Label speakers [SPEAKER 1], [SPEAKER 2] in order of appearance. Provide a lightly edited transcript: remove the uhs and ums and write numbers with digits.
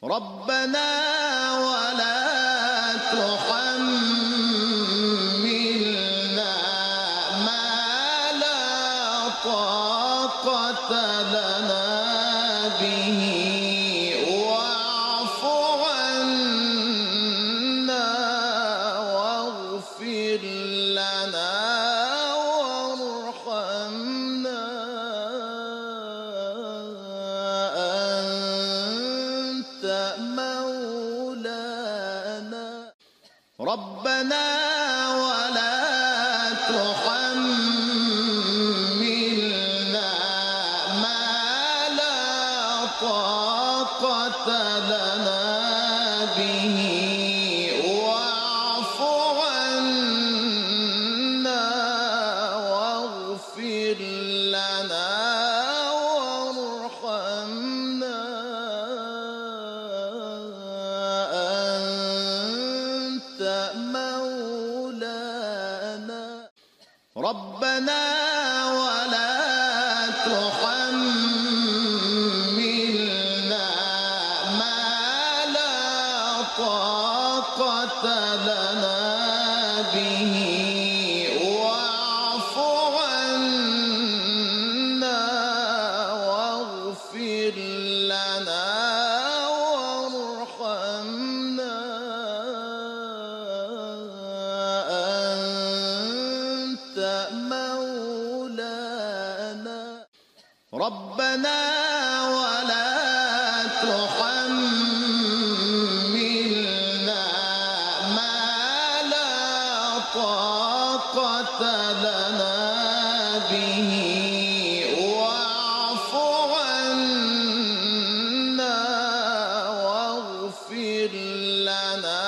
[SPEAKER 1] ربنا ولا تحملنا ما لا طاقة لنا به واعف عنا واغفر لنا وارحمنا أنت مولانا ربنا ولا تحملنا ما لا طاقة لنا به واعف عنا واغفر لنا وارحمنا أنت مولانا ربنا ولا تحملنا ما لا طاقة لنا به واعف عنا واغفر لنا وارحمنا أنت مولانا ربنا ولا تحملنا ما لا طاقة لنا به واعف عنا واغفر لنا